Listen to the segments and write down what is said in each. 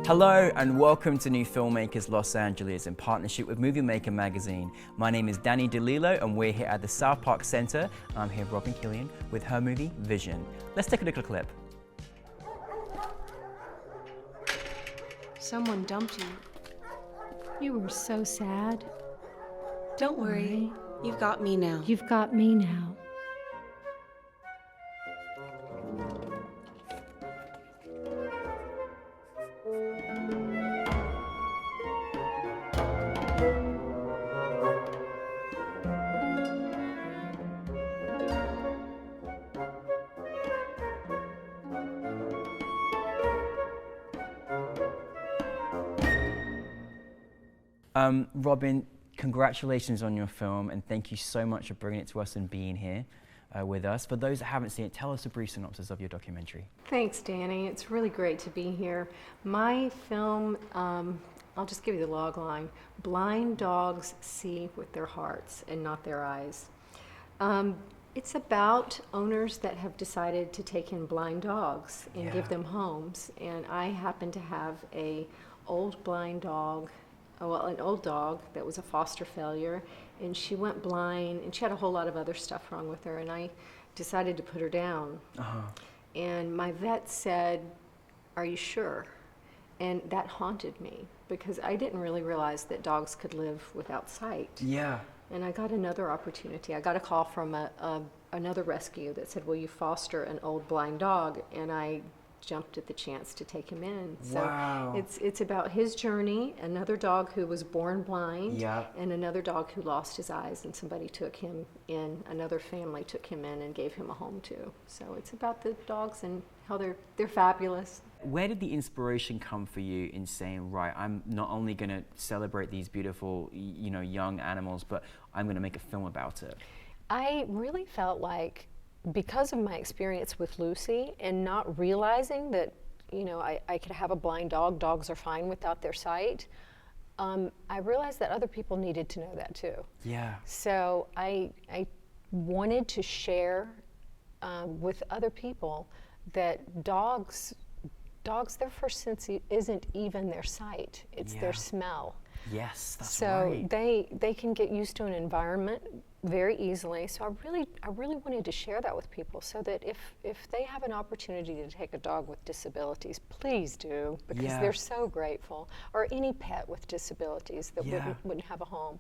Hello and welcome to New Filmmakers Los Angeles in partnership with Movie Maker magazine. My name is Danny De Lillo and we're here at the South Park Center. I'm here with Robin Killian with her movie Vision. Let's take a look at a clip. Someone dumped you. You were so sad. Don't worry. You've got me now. You've got me now. Robin, congratulations on your film and thank you so much for bringing it to us and being here with us. For those that haven't seen it, tell us a brief synopsis of your documentary. Thanks, Danny. It's really great to be here. My film, I'll just give you the log line. Blind dogs see with their hearts and not their eyes. It's about owners that have decided to take in blind dogs and give them homes. And I happen to have an old blind dog, an old dog that was a foster failure, and she went blind, and she had a whole lot of other stuff wrong with her, and I decided to put her down. And my vet said, "Are you sure?" And that haunted me because I didn't really realize that dogs could live without sight. Yeah. And I got another opportunity. I got a call from another rescue that said, "Will you foster an old blind dog?" And I jumped at the chance to take him in. Wow. So it's about his journey, another dog who was born blind, and another dog who lost his eyes, and somebody took him in, another family took him in and gave him a home too. So it's about the dogs and how they're fabulous. Where did the inspiration come for you in saying, right, I'm not only going to celebrate these beautiful, young animals, but I'm going to make a film about it? I really felt like, because of my experience with Lucy and not realizing that, I could have a blind dog, dogs are fine without their sight, I realized that other people needed to know that too. Yeah. So I wanted to share with other people that dogs, their first sense isn't even their sight, it's their smell. Yes, that's So right. they can get used to an environment very easily. So I really wanted to share that with people so that if they have an opportunity to take a dog with disabilities, please do, because they're so grateful. Or any pet with disabilities that wouldn't have a home.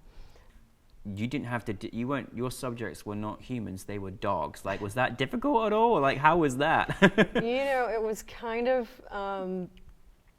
You didn't have to, your subjects were not humans, they were dogs. Like, was that difficult at all? Like, how was that? It was kind of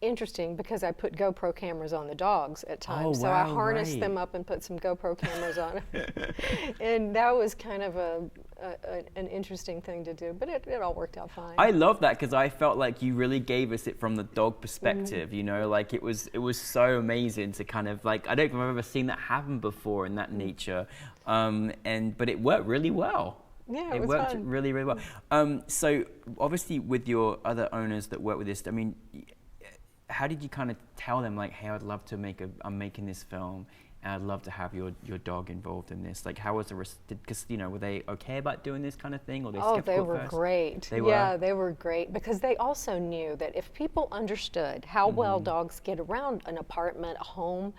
interesting because I put GoPro cameras on the dogs at times. So I harnessed them up and put some GoPro cameras on them. And that was kind of an interesting thing to do, but it all worked out fine. I love that because I felt like you really gave us it from the dog perspective, like it was so amazing to kind of like, I don't think I've ever seen that happen before in that nature. But it worked really well. Yeah, it worked fun. Really, really well. So obviously with your other owners that work with this, I mean, how did you kind of tell them, like, hey, I'd love to I'm making this film and I'd love to have your dog involved in this? Like, how was because, were they okay about doing this kind of thing? Or they they were first? Great. They were great because they also knew that if people understood how well dogs get around an apartment, a home,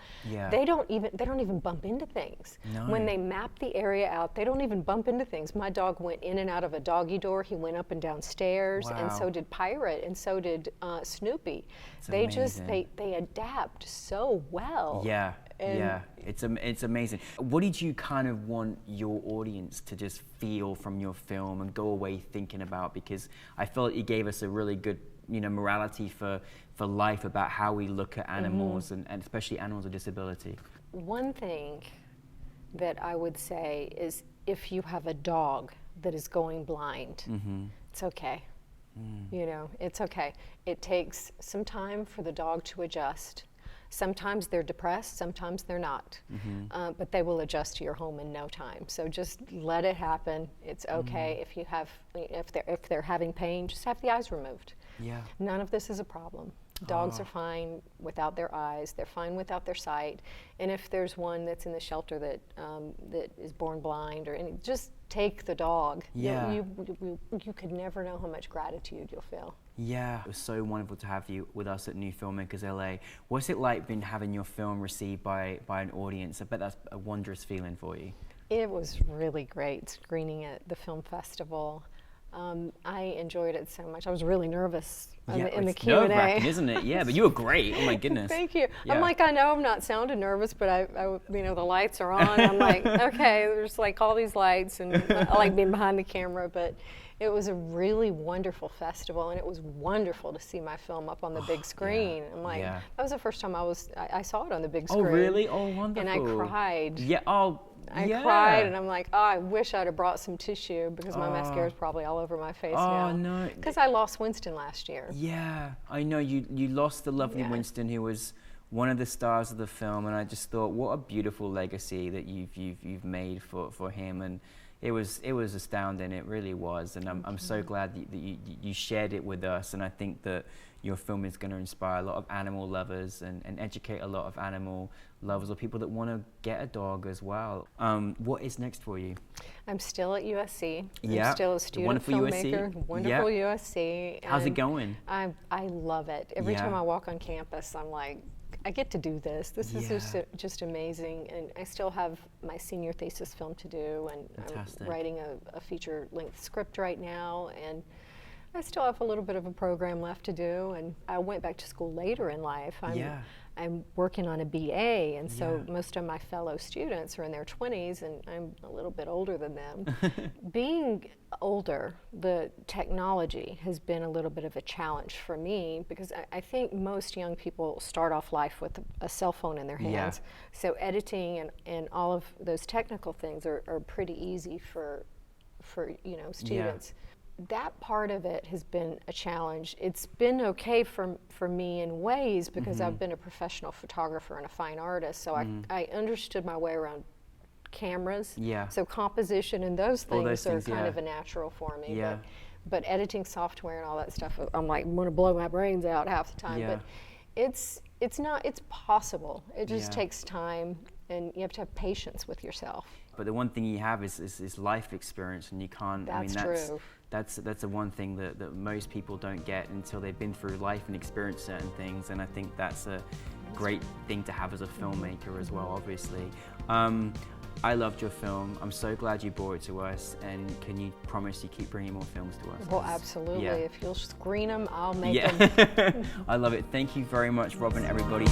they don't even bump into things. No. When they map the area out, they don't even bump into things. My dog went in and out of a doggy door. He went up and down stairs, and so did Pirate, and so did Snoopy. They adapt so well. Yeah. It's amazing. What did you kind of want your audience to just feel from your film and go away thinking about? Because I felt you gave us a really good, morality for life about how we look at animals and especially animals with disability. One thing that I would say is if you have a dog that is going blind, it's okay. It's okay. It takes some time for the dog to adjust. Sometimes they're depressed, sometimes they're not, but they will adjust to your home in no time. So just let it happen. It's okay. If they're having pain, just have the eyes removed. Yeah. None of this is a problem. Dogs are fine without their eyes. They're fine without their sight. And if there's one that's in the shelter that is born blind, just take the dog. Yeah. You could never know how much gratitude you'll feel. Yeah, it was so wonderful to have you with us at New Filmmakers LA. What's it like been having your film received by an audience? I bet that's a wondrous feeling for you. It was really great screening at the film festival. I enjoyed it so much. I was really nervous in the Q&A. Nerve-wracking, isn't it? Yeah, but you were great. Oh my goodness. Thank you. Yeah. I'm like, I know I'm not sounding nervous, but I you know, the lights are on. I'm like, okay, there's like all these lights, and I like being behind the camera, but it was a really wonderful festival, and it was wonderful to see my film up on the big screen. I'm like, that was the first time I saw it on the big screen. Oh, really? Oh, wonderful. And I cried. Yeah, oh, I cried, and I'm like, oh, I wish I'd have brought some tissue, because my mascara is probably all over my face now. Oh, no. Because I lost Winston last year. Yeah, I know. You lost the lovely Winston, who was one of the stars of the film, and I just thought, what a beautiful legacy that you've made for him, and it was astounding. It really was, and I'm so glad that you shared it with us, and I think that your film is going to inspire a lot of animal lovers and educate a lot of animal lovers or people that want to get a dog as well. What is next for you? I'm still at USC. Yeah, I'm still a student wonderful filmmaker. USC. Wonderful USC. How's it going? I love it. Every time I walk on campus, I'm like, I get to do this. This is just amazing. And I still have my senior thesis film to do, and Fantastic. I'm writing a feature-length script right now, and I still have a little bit of a program left to do, and I went back to school later in life. I'm working on a BA, and so most of my fellow students are in their 20s, and I'm a little bit older than them. Being older, the technology has been a little bit of a challenge for me, because I think most young people start off life with a cell phone in their hands. So editing and all of those technical things are pretty easy for you know, students. That part of it has been a challenge. It's been okay for me in ways, because I've been a professional photographer and a fine artist, so I understood my way around cameras. So composition and those things are kind of a natural for me. But editing software and all that stuff, I'm like, I'm gonna blow my brains out half the time. But it's possible. It just takes time, and you have to have patience with yourself. But the one thing you have is life experience, and you can't. That's true. That's the one thing that most people don't get until they've been through life and experienced certain things, and I think that's a great thing to have as a filmmaker as well, obviously. I loved your film. I'm so glad you brought it to us, and can you promise you keep bringing more films to us? Well, absolutely. If you'll screen them, I'll make them. I love it. Thank you very much, Robin, everybody.